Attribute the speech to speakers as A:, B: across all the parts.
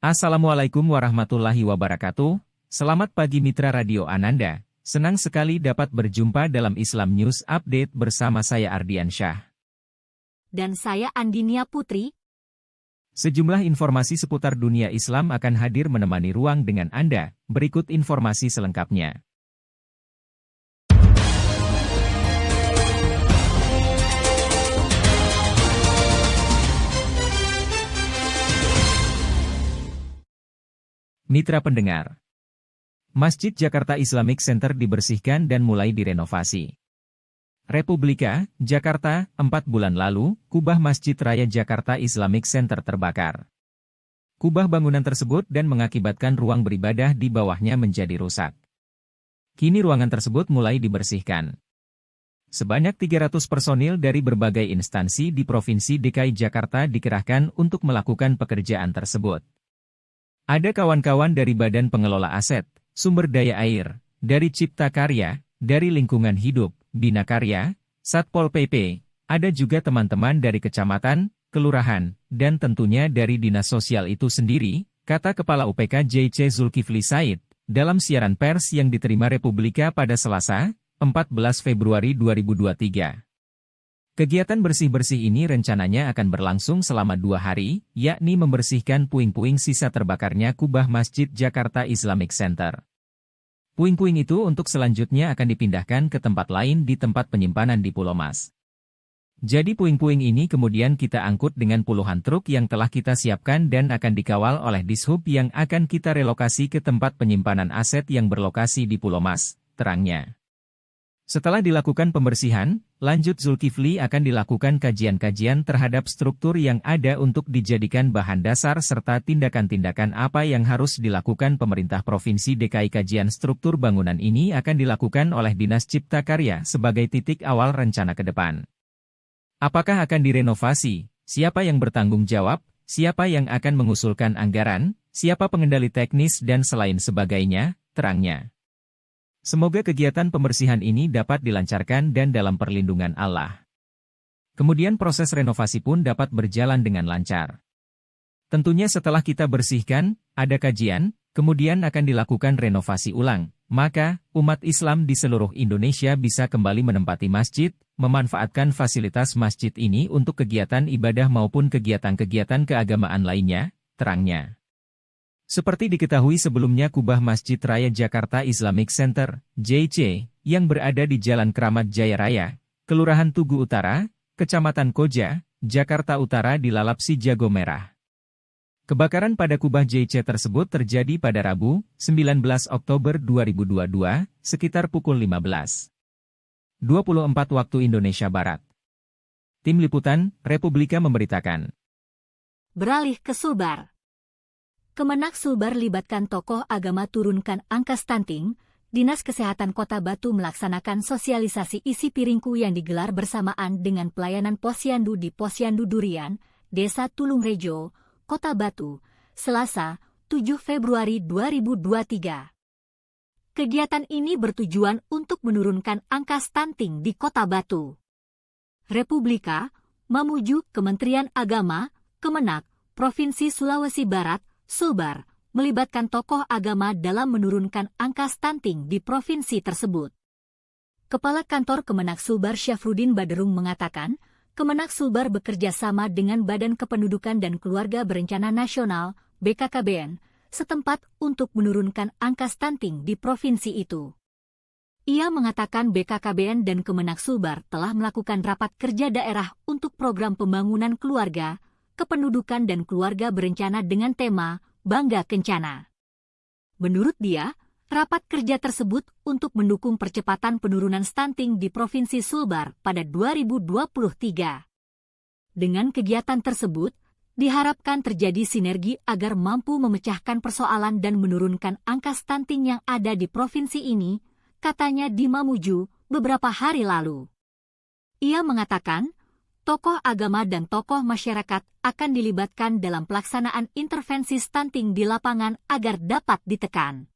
A: Assalamualaikum warahmatullahi wabarakatuh. Selamat pagi mitra Radio Ananda. Senang sekali dapat berjumpa dalam Islam News Update bersama saya Ardiansyah.
B: Dan saya Andinia Putri.
A: Sejumlah informasi seputar dunia Islam akan hadir menemani ruang dengan Anda. Berikut informasi selengkapnya. Mitra pendengar, Masjid Jakarta Islamic Center dibersihkan dan mulai direnovasi. Republika, Jakarta, 4 bulan lalu, kubah Masjid Raya Jakarta Islamic Center terbakar. Kubah bangunan tersebut dan mengakibatkan ruang beribadah di bawahnya menjadi rusak. Kini ruangan tersebut mulai dibersihkan. Sebanyak 300 personil dari berbagai instansi di Provinsi DKI Jakarta dikerahkan untuk melakukan pekerjaan tersebut. Ada kawan-kawan dari Badan Pengelola Aset, Sumber Daya Air, dari Cipta Karya, dari Lingkungan Hidup, Bina Karya, Satpol PP, ada juga teman-teman dari kecamatan, kelurahan, dan tentunya dari Dinas Sosial itu sendiri, kata Kepala UPK JC Zulkifli Said, dalam siaran pers yang diterima Republika pada Selasa, 14 Februari 2023. Kegiatan bersih-bersih ini rencananya akan berlangsung selama 2 hari, yakni membersihkan puing-puing sisa terbakarnya kubah Masjid Jakarta Islamic Center. Puing-puing itu untuk selanjutnya akan dipindahkan ke tempat lain di tempat penyimpanan di Pulau Mas. Jadi puing-puing ini kemudian kita angkut dengan puluhan truk yang telah kita siapkan dan akan dikawal oleh Dishub yang akan kita relokasi ke tempat penyimpanan aset yang berlokasi di Pulau Mas, terangnya. Setelah dilakukan pembersihan, lanjut Zulkifli akan dilakukan kajian-kajian terhadap struktur yang ada untuk dijadikan bahan dasar serta tindakan-tindakan apa yang harus dilakukan pemerintah Provinsi DKI. Kajian struktur bangunan ini akan dilakukan oleh Dinas Cipta Karya sebagai titik awal rencana ke depan. Apakah akan direnovasi? Siapa yang bertanggung jawab? Siapa yang akan mengusulkan anggaran? Siapa pengendali teknis dan selain sebagainya, terangnya. Semoga kegiatan pembersihan ini dapat dilancarkan dan dalam perlindungan Allah. Kemudian proses renovasi pun dapat berjalan dengan lancar. Tentunya setelah kita bersihkan, ada kajian, kemudian akan dilakukan renovasi ulang, maka umat Islam di seluruh Indonesia bisa kembali menempati masjid, memanfaatkan fasilitas masjid ini untuk kegiatan ibadah maupun kegiatan-kegiatan keagamaan lainnya, terangnya. Seperti diketahui sebelumnya kubah Masjid Raya Jakarta Islamic Center, JIC, yang berada di Jalan Kramat Jaya Raya, Kelurahan Tugu Utara, Kecamatan Koja, Jakarta Utara dilalap si jago merah. Kebakaran pada kubah JIC tersebut terjadi pada Rabu, 19 Oktober 2022, sekitar pukul 15.24 waktu Indonesia Barat. Tim Liputan, Republika memberitakan.
B: Beralih ke Sulbar. Kemenak Sulbar libatkan tokoh agama turunkan angka stunting. Dinas Kesehatan Kota Batu melaksanakan sosialisasi isi piringku yang digelar bersamaan dengan pelayanan Posyandu di Posyandu Durian, Desa Tulungrejo, Kota Batu, Selasa, 7 Februari 2023. Kegiatan ini bertujuan untuk menurunkan angka stunting di Kota Batu. Republika, Mamuju Kementerian Agama, Kemenak, Provinsi Sulawesi Barat, Sulbar, melibatkan tokoh agama dalam menurunkan angka stunting di provinsi tersebut. Kepala Kantor Kemenak Sulbar Syafruddin Baderung mengatakan, Kemenak Sulbar bekerja sama dengan Badan Kependudukan dan Keluarga Berencana Nasional, BKKBN, setempat untuk menurunkan angka stunting di provinsi itu. Ia mengatakan BKKBN dan Kemenak Sulbar telah melakukan rapat kerja daerah untuk program pembangunan keluarga, kependudukan dan keluarga berencana dengan tema Bangga Kencana. Menurut dia, rapat kerja tersebut untuk mendukung percepatan penurunan stunting di Provinsi Sulbar pada 2023. Dengan kegiatan tersebut, diharapkan terjadi sinergi agar mampu memecahkan persoalan dan menurunkan angka stunting yang ada di provinsi ini, katanya di Mamuju beberapa hari lalu. Ia mengatakan, tokoh agama dan tokoh masyarakat akan dilibatkan dalam pelaksanaan intervensi stunting di lapangan agar dapat ditekan.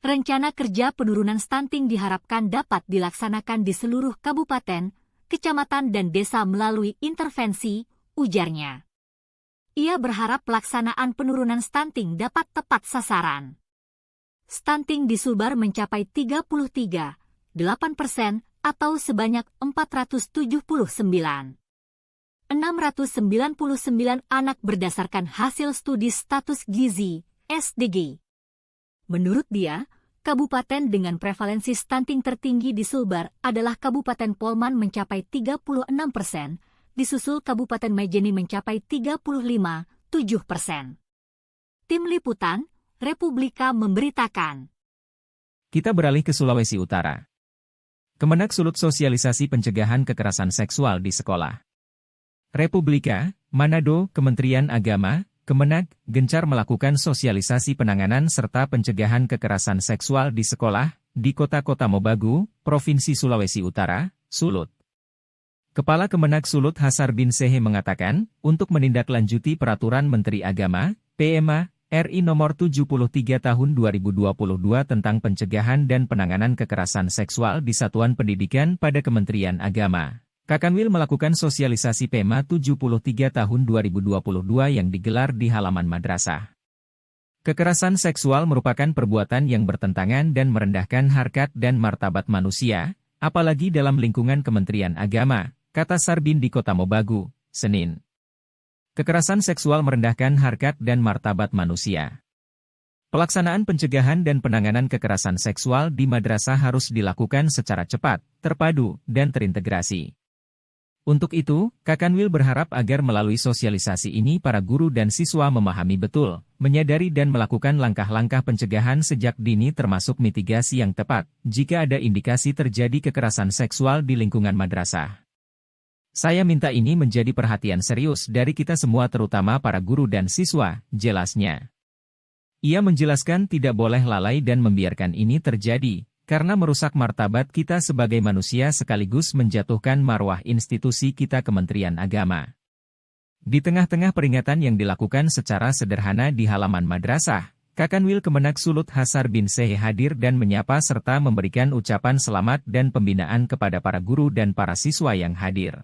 B: Rencana kerja penurunan stunting diharapkan dapat dilaksanakan di seluruh kabupaten, kecamatan dan desa melalui intervensi, ujarnya. Ia berharap pelaksanaan penurunan stunting dapat tepat sasaran. Stunting di Sulbar mencapai 33,8% atau sebanyak 699 anak berdasarkan hasil studi status gizi, SDG. Menurut dia, kabupaten dengan prevalensi stunting tertinggi di Sulbar adalah Kabupaten Polman mencapai 36%, disusul Kabupaten Majene mencapai 35,7%. Tim Liputan, Republika memberitakan.
A: Kita beralih ke Sulawesi Utara. Kemenak sulut sosialisasi pencegahan kekerasan seksual di sekolah. Republika, Manado, Kementerian Agama, Kemenak, gencar melakukan sosialisasi penanganan serta pencegahan kekerasan seksual di sekolah, di kota-kota Mobagu, Provinsi Sulawesi Utara, Sulut. Kepala Kemenak Sulut Hasar bin Sehe mengatakan, untuk menindaklanjuti Peraturan Menteri Agama, PMA, RI Nomor 73 Tahun 2022 tentang pencegahan dan penanganan kekerasan seksual di Satuan Pendidikan pada Kementerian Agama. Kakanwil melakukan sosialisasi PMA 73 tahun 2022 yang digelar di halaman madrasah. Kekerasan seksual merupakan perbuatan yang bertentangan dan merendahkan harkat dan martabat manusia, apalagi dalam lingkungan Kementerian Agama, kata Sarbin di Kota Mobagu, Senin. Kekerasan seksual merendahkan harkat dan martabat manusia. Pelaksanaan pencegahan dan penanganan kekerasan seksual di madrasah harus dilakukan secara cepat, terpadu, dan terintegrasi. Untuk itu, Kakanwil berharap agar melalui sosialisasi ini para guru dan siswa memahami betul, menyadari dan melakukan langkah-langkah pencegahan sejak dini termasuk mitigasi yang tepat, jika ada indikasi terjadi kekerasan seksual di lingkungan madrasah. Saya minta ini menjadi perhatian serius dari kita semua terutama para guru dan siswa, jelasnya. Ia menjelaskan tidak boleh lalai dan membiarkan ini terjadi, karena merusak martabat kita sebagai manusia sekaligus menjatuhkan marwah institusi kita Kementerian Agama. Di tengah-tengah peringatan yang dilakukan secara sederhana di halaman madrasah, Kakanwil Kemenak Sulut Hasar bin Sehe hadir dan menyapa serta memberikan ucapan selamat dan pembinaan kepada para guru dan para siswa yang hadir.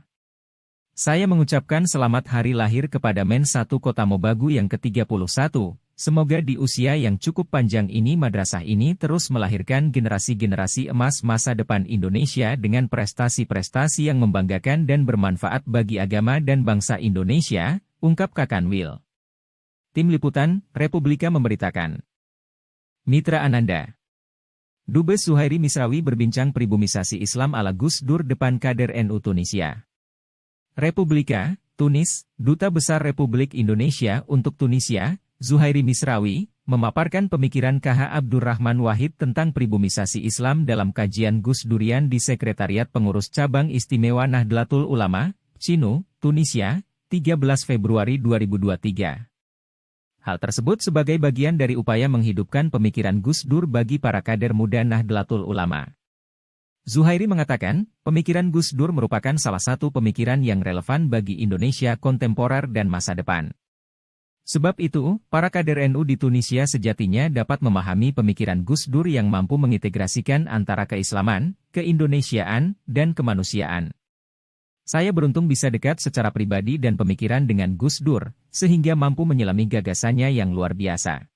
A: Saya mengucapkan selamat hari lahir kepada Men 1 Kota Mobagu yang ke-31. Semoga di usia yang cukup panjang ini madrasah ini terus melahirkan generasi-generasi emas masa depan Indonesia dengan prestasi-prestasi yang membanggakan dan bermanfaat bagi agama dan bangsa Indonesia, ungkap Kakanwil. Tim Liputan, Republika memberitakan. Mitra Ananda. Dubes Zuhairi Misrawi berbincang pribumisasi Islam ala Gus Dur depan kader NU Tunisia. Republika, Tunis, Duta Besar Republik Indonesia untuk Tunisia, Zuhairi Misrawi, memaparkan pemikiran KH Abdurrahman Wahid tentang pribumisasi Islam dalam kajian Gus Durian di Sekretariat Pengurus Cabang Istimewa Nahdlatul Ulama, Cino, Tunisia, 13 Februari 2023. Hal tersebut sebagai bagian dari upaya menghidupkan pemikiran Gus Dur bagi para kader muda Nahdlatul Ulama. Zuhairi mengatakan, pemikiran Gus Dur merupakan salah satu pemikiran yang relevan bagi Indonesia kontemporer dan masa depan. Sebab itu, para kader NU di Tunisia sejatinya dapat memahami pemikiran Gus Dur yang mampu mengintegrasikan antara keislaman, keindonesiaan, dan kemanusiaan. Saya beruntung bisa dekat secara pribadi dan pemikiran dengan Gus Dur, sehingga mampu menyelami gagasannya yang luar biasa.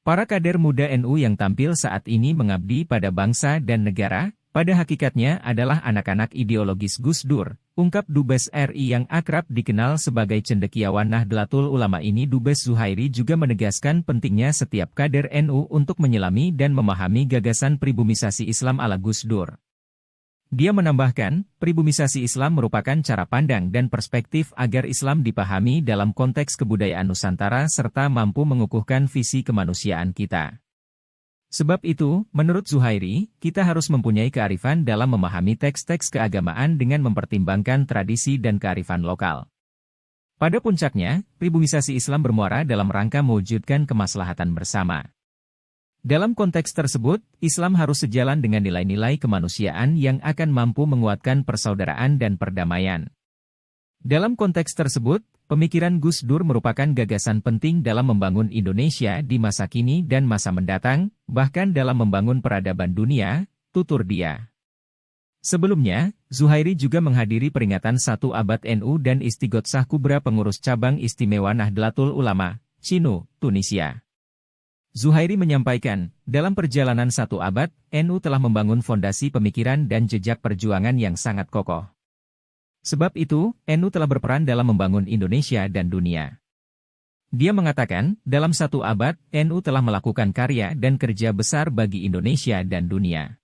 A: Para kader muda NU yang tampil saat ini mengabdi pada bangsa dan negara, pada hakikatnya adalah anak-anak ideologis Gus Dur, ungkap Dubes RI yang akrab dikenal sebagai cendekiawan Nahdlatul Ulama ini. Dubes Zuhairi juga menegaskan pentingnya setiap kader NU untuk menyelami dan memahami gagasan pribumisasi Islam ala Gus Dur. Dia menambahkan, pribumisasi Islam merupakan cara pandang dan perspektif agar Islam dipahami dalam konteks kebudayaan Nusantara serta mampu mengukuhkan visi kemanusiaan kita. Sebab itu, menurut Zuhairi, kita harus mempunyai kearifan dalam memahami teks-teks keagamaan dengan mempertimbangkan tradisi dan kearifan lokal. Pada puncaknya, pribumisasi Islam bermuara dalam rangka mewujudkan kemaslahatan bersama. Dalam konteks tersebut, Islam harus sejalan dengan nilai-nilai kemanusiaan yang akan mampu menguatkan persaudaraan dan perdamaian. Dalam konteks tersebut, pemikiran Gus Dur merupakan gagasan penting dalam membangun Indonesia di masa kini dan masa mendatang, bahkan dalam membangun peradaban dunia, tutur dia. Sebelumnya, Zuhairi juga menghadiri peringatan 1 abad NU dan Istighotsah Kubra pengurus cabang istimewa Nahdlatul Ulama, Cino, Tunisia. Zuhairi menyampaikan, dalam perjalanan 1 abad, NU telah membangun fondasi pemikiran dan jejak perjuangan yang sangat kokoh. Sebab itu, NU telah berperan dalam membangun Indonesia dan dunia. Dia mengatakan, dalam 1 abad, NU telah melakukan karya dan kerja besar bagi Indonesia dan dunia.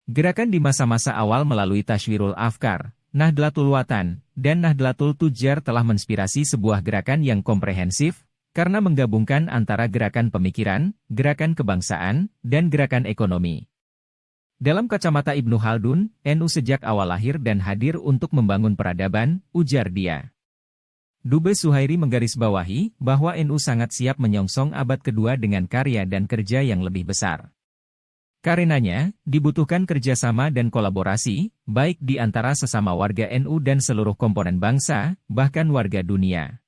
A: Gerakan di masa-masa awal melalui Tashwirul Afkar, Nahdlatul Watan, dan Nahdlatul Tujar telah menginspirasi sebuah gerakan yang komprehensif, karena menggabungkan antara gerakan pemikiran, gerakan kebangsaan, dan gerakan ekonomi. Dalam kacamata Ibnu Khaldun, NU sejak awal lahir dan hadir untuk membangun peradaban, ujar dia. Dubes Zuhairi menggarisbawahi bahwa NU sangat siap menyongsong abad kedua dengan karya dan kerja yang lebih besar. Karenanya, dibutuhkan kerjasama dan kolaborasi, baik di antara sesama warga NU dan seluruh komponen bangsa, bahkan warga dunia.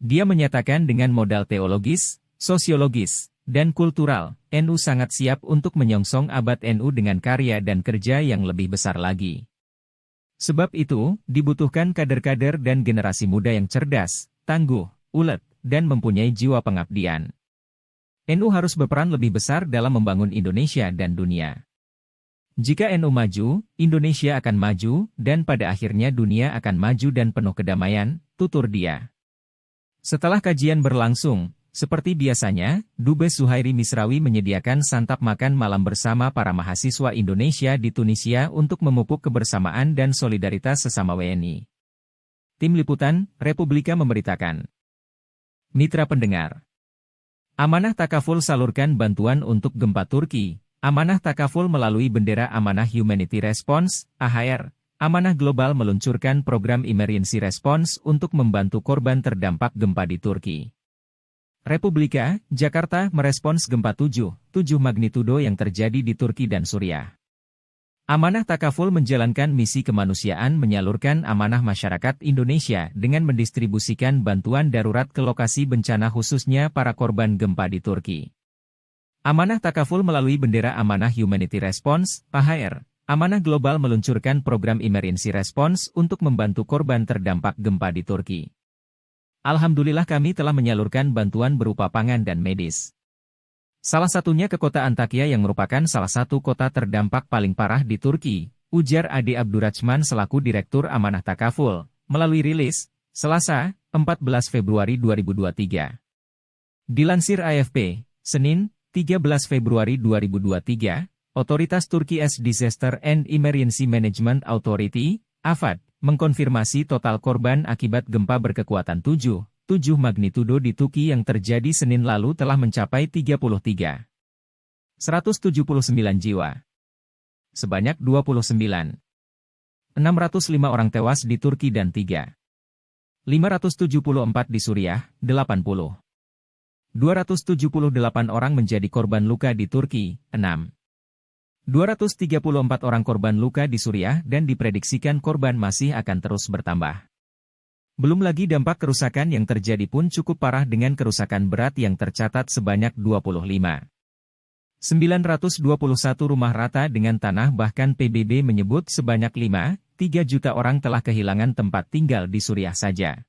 A: Dia menyatakan dengan modal teologis, sosiologis, dan kultural, NU sangat siap untuk menyongsong abad NU dengan karya dan kerja yang lebih besar lagi. Sebab itu, dibutuhkan kader-kader dan generasi muda yang cerdas, tangguh, ulet, dan mempunyai jiwa pengabdian. NU harus berperan lebih besar dalam membangun Indonesia dan dunia. Jika NU maju, Indonesia akan maju, dan pada akhirnya dunia akan maju dan penuh kedamaian, tutur dia. Setelah kajian berlangsung, seperti biasanya, Dubes Zuhairi Misrawi menyediakan santap makan malam bersama para mahasiswa Indonesia di Tunisia untuk memupuk kebersamaan dan solidaritas sesama WNI. Tim Liputan, Republika memberitakan. Mitra pendengar. Amanah Takaful salurkan bantuan untuk gempa Turki. Amanah Takaful melalui bendera Amanah Humanity Response, AHR. Amanah Global meluncurkan program Emergency Response untuk membantu korban terdampak gempa di Turki. Republika, Jakarta merespons gempa 7 magnitudo yang terjadi di Turki dan Suriah. Amanah Takaful menjalankan misi kemanusiaan menyalurkan amanah masyarakat Indonesia dengan mendistribusikan bantuan darurat ke lokasi bencana khususnya para korban gempa di Turki. Amanah Takaful melalui bendera Amanah Humanity Response, AHR. Amanah Global meluncurkan program Emergency Response untuk membantu korban terdampak gempa di Turki. Alhamdulillah kami telah menyalurkan bantuan berupa pangan dan medis. Salah satunya ke kota Antakya yang merupakan salah satu kota terdampak paling parah di Turki, ujar Ade Abdurrahman selaku Direktur Amanah Takaful, melalui rilis, Selasa, 14 Februari 2023. Dilansir AFP, Senin, 13 Februari 2023, Otoritas Turki Disaster and Emergency Management Authority, AFAD, mengkonfirmasi total korban akibat gempa berkekuatan 7 magnitudo di Turki yang terjadi Senin lalu telah mencapai 179 jiwa. Sebanyak 605 orang tewas di Turki dan 574 di Suriah, 278 orang menjadi korban luka di Turki, 234 orang korban luka di Suriah dan diprediksikan korban masih akan terus bertambah. Belum lagi dampak kerusakan yang terjadi pun cukup parah dengan kerusakan berat yang tercatat sebanyak 921 rumah rata dengan tanah bahkan PBB menyebut sebanyak 3 juta orang telah kehilangan tempat tinggal di Suriah saja.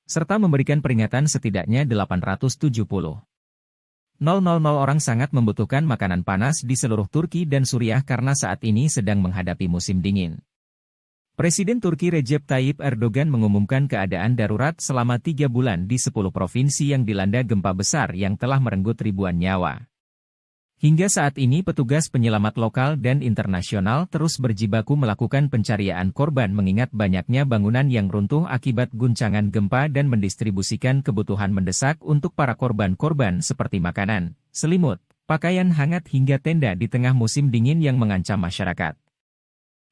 A: Serta memberikan peringatan setidaknya 870.000 orang sangat membutuhkan makanan panas di seluruh Turki dan Suriah karena saat ini sedang menghadapi musim dingin. Presiden Turki Recep Tayyip Erdogan mengumumkan keadaan darurat selama 3 bulan di 10 provinsi yang dilanda gempa besar yang telah merenggut ribuan nyawa. Hingga saat ini petugas penyelamat lokal dan internasional terus berjibaku melakukan pencarian korban mengingat banyaknya bangunan yang runtuh akibat guncangan gempa dan mendistribusikan kebutuhan mendesak untuk para korban-korban seperti makanan, selimut, pakaian hangat hingga tenda di tengah musim dingin yang mengancam masyarakat.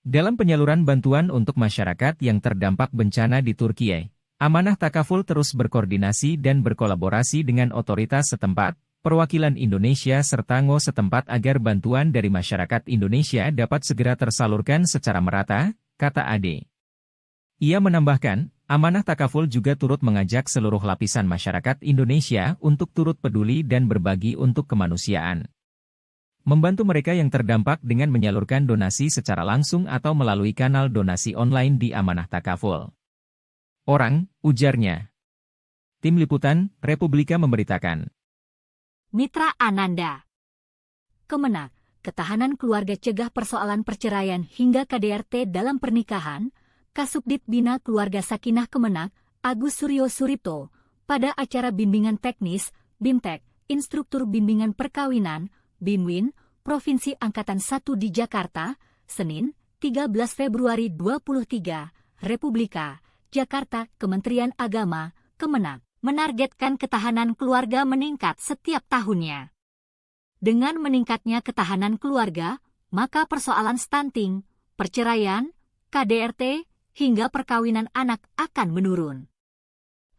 A: Dalam penyaluran bantuan untuk masyarakat yang terdampak bencana di Turki, Amanah Takaful terus berkoordinasi dan berkolaborasi dengan otoritas setempat, perwakilan Indonesia serta NGO setempat agar bantuan dari masyarakat Indonesia dapat segera tersalurkan secara merata, kata Ade. Ia menambahkan, Amanah Takaful juga turut mengajak seluruh lapisan masyarakat Indonesia untuk turut peduli dan berbagi untuk kemanusiaan. Membantu mereka yang terdampak dengan menyalurkan donasi secara langsung atau melalui kanal donasi online di Amanah Takaful. Orang, ujarnya. Tim Liputan, Republika memberitakan.
B: Mitra Ananda. Kemenak, Ketahanan Keluarga Cegah Persoalan Perceraian hingga KDRT dalam Pernikahan, Kasubdit Bina Keluarga Sakinah Kemenak, Agus Suryo Suripto, pada acara bimbingan teknis, BIMTEK, Instruktur Bimbingan Perkawinan, BIMWIN, Provinsi Angkatan 1 di Jakarta, Senin, 13 Februari 23, Republika, Jakarta, Kementerian Agama, Kemenak, menargetkan ketahanan keluarga meningkat setiap tahunnya. Dengan meningkatnya ketahanan keluarga, maka persoalan stunting, perceraian, KDRT, hingga perkawinan anak akan menurun.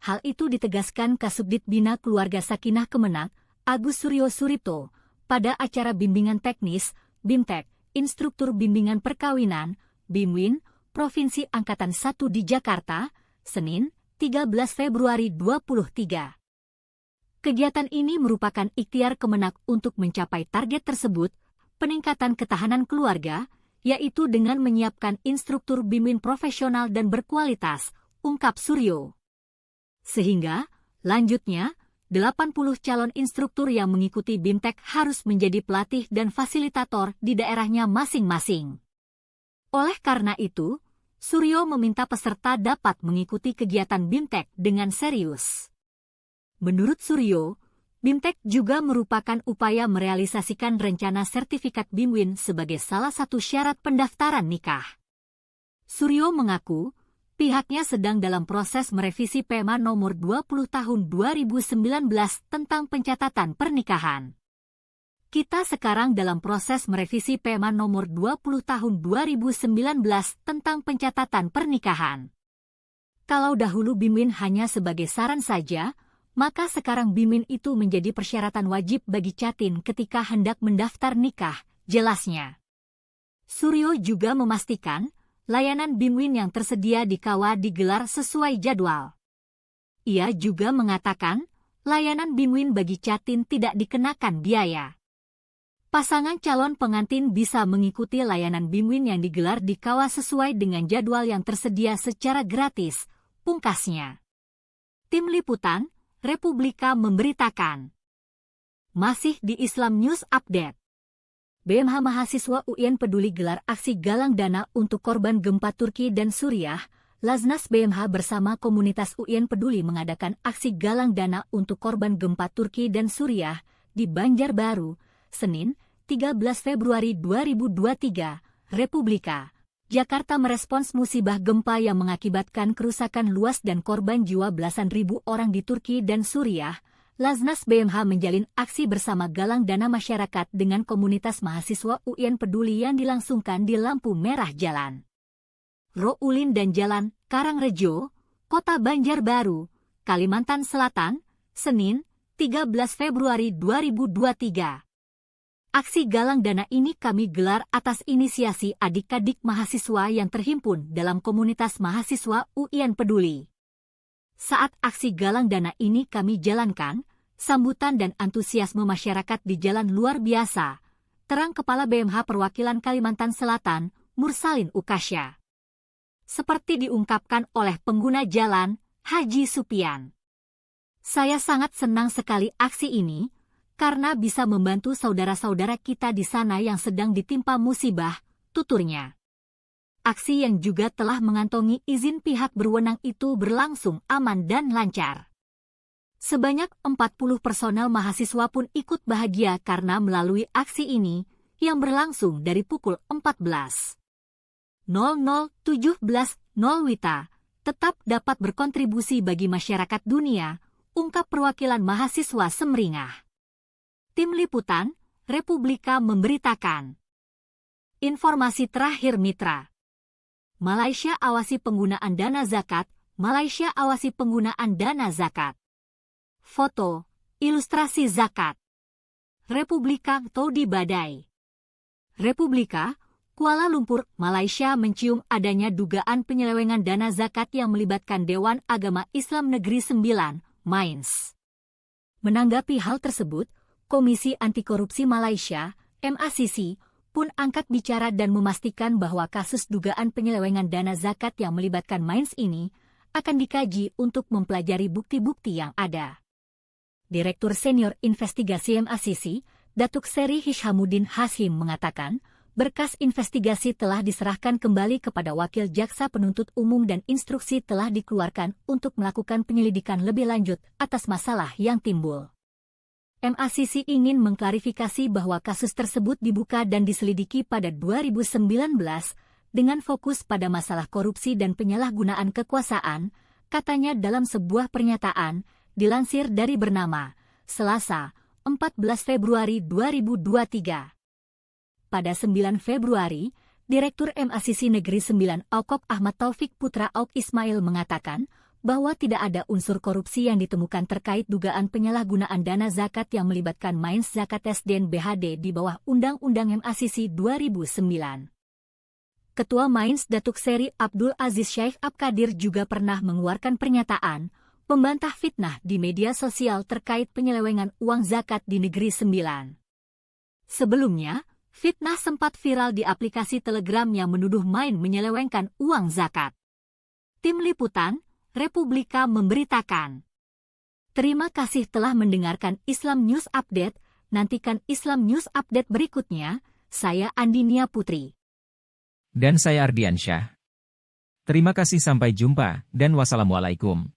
B: Hal itu ditegaskan Kasubdit Bina Keluarga Sakinah Kemenak, Agus Suryo Suripto, pada acara bimbingan teknis, BIMTEK, Instruktur Bimbingan Perkawinan, BIMWIN, Provinsi Angkatan 1 di Jakarta, Senin, 13 Februari 23. Kegiatan ini merupakan ikhtiar Kemenak untuk mencapai target tersebut, peningkatan ketahanan keluarga, yaitu dengan menyiapkan instruktur bimbing profesional dan berkualitas, ungkap Suryo. Sehingga, lanjutnya, 80 calon instruktur yang mengikuti BIMTEK harus menjadi pelatih dan fasilitator di daerahnya masing-masing. Oleh karena itu, Suryo meminta peserta dapat mengikuti kegiatan BIMTEK dengan serius. Menurut Suryo, BIMTEK juga merupakan upaya merealisasikan rencana sertifikat BIMWIN sebagai salah satu syarat pendaftaran nikah. Suryo mengaku, pihaknya sedang dalam proses merevisi PEMA nomor 20 tahun 2019 tentang pencatatan pernikahan. Kita sekarang dalam proses merevisi PEMA nomor 20 tahun 2019 tentang pencatatan pernikahan. Kalau dahulu BIMWIN hanya sebagai saran saja, maka sekarang BIMWIN itu menjadi persyaratan wajib bagi Catin ketika hendak mendaftar nikah, jelasnya. Suryo juga memastikan, layanan BIMWIN yang tersedia di KAWA digelar sesuai jadwal. Ia juga mengatakan, layanan BIMWIN bagi Catin tidak dikenakan biaya. Pasangan calon pengantin bisa mengikuti layanan BIMWIN yang digelar di KAWA sesuai dengan jadwal yang tersedia secara gratis, pungkasnya. Tim Liputan, Republika memberitakan. Masih di Islam News Update. BMH Mahasiswa UIN Peduli gelar aksi galang dana untuk korban gempa Turki dan Suriah. Laznas BMH bersama komunitas UIN Peduli mengadakan aksi galang dana untuk korban gempa Turki dan Suriah di Banjarbaru, Senin, 13 Februari 2023, Republika. Jakarta merespons musibah gempa yang mengakibatkan kerusakan luas dan korban jiwa belasan ribu orang di Turki dan Suriah. Laznas BMH menjalin aksi bersama galang dana masyarakat dengan komunitas mahasiswa UIN Peduli yang dilangsungkan di lampu merah Jalan Roulin dan Jalan Karangrejo, Kota Banjarbaru, Kalimantan Selatan, Senin, 13 Februari 2023. Aksi galang dana ini kami gelar atas inisiasi adik-adik mahasiswa yang terhimpun dalam komunitas mahasiswa UIN Peduli. Saat aksi galang dana ini kami jalankan, sambutan dan antusiasme masyarakat di jalan luar biasa, terang Kepala BMH Perwakilan Kalimantan Selatan, Mursalin Ukasya. Seperti diungkapkan oleh pengguna jalan, Haji Supian. Saya sangat senang sekali aksi ini, karena bisa membantu saudara-saudara kita di sana yang sedang ditimpa musibah, tuturnya. Aksi yang juga telah mengantongi izin pihak berwenang itu berlangsung aman dan lancar. Sebanyak 40 personel mahasiswa pun ikut bahagia karena melalui aksi ini, yang berlangsung dari pukul 14.00 WITA, tetap dapat berkontribusi bagi masyarakat dunia, ungkap perwakilan mahasiswa Semringah. Tim Liputan, Republika memberitakan. Informasi terakhir Mitra. Malaysia awasi penggunaan dana zakat, Malaysia awasi penggunaan dana zakat. Foto, ilustrasi zakat. Republika Todi Badai. Republika, Kuala Lumpur, Malaysia mencium adanya dugaan penyelewengan dana zakat yang melibatkan Dewan Agama Islam Negeri 9, Mains. Menanggapi hal tersebut, Komisi Anti Korupsi Malaysia, MACC pun angkat bicara dan memastikan bahwa kasus dugaan penyelewengan dana zakat yang melibatkan Mainz ini akan dikaji untuk mempelajari bukti-bukti yang ada. Direktur Senior Investigasi MACC, Datuk Seri Hishamuddin Hashim mengatakan, berkas investigasi telah diserahkan kembali kepada Wakil Jaksa Penuntut Umum dan instruksi telah dikeluarkan untuk melakukan penyelidikan lebih lanjut atas masalah yang timbul. MACC ingin mengklarifikasi bahwa kasus tersebut dibuka dan diselidiki pada 2019 dengan fokus pada masalah korupsi dan penyalahgunaan kekuasaan, katanya dalam sebuah pernyataan, dilansir dari bernama, Selasa, 14 Februari 2023. Pada 9 Februari, Direktur MACC Negeri 9 Aukop Ahmad Taufik Putra Auk Ismail mengatakan bahwa tidak ada unsur korupsi yang ditemukan terkait dugaan penyalahgunaan dana zakat yang melibatkan Mainz Zakates dan BHD di bawah Undang-Undang MACC 2009. Ketua Mainz Datuk Seri Abdul Aziz Syekh Abkadir juga pernah mengeluarkan pernyataan membantah fitnah di media sosial terkait penyelewengan uang zakat di Negeri 9. Sebelumnya, fitnah sempat viral di aplikasi Telegram yang menuduh Mainz menyelewengkan uang zakat. Tim Liputan, Republika memberitakan. Terima kasih telah mendengarkan Islam News Update. Nantikan Islam News Update berikutnya. Saya Andinia Putri.
A: Dan saya Ardiansyah. Terima kasih, sampai jumpa, dan wassalamualaikum.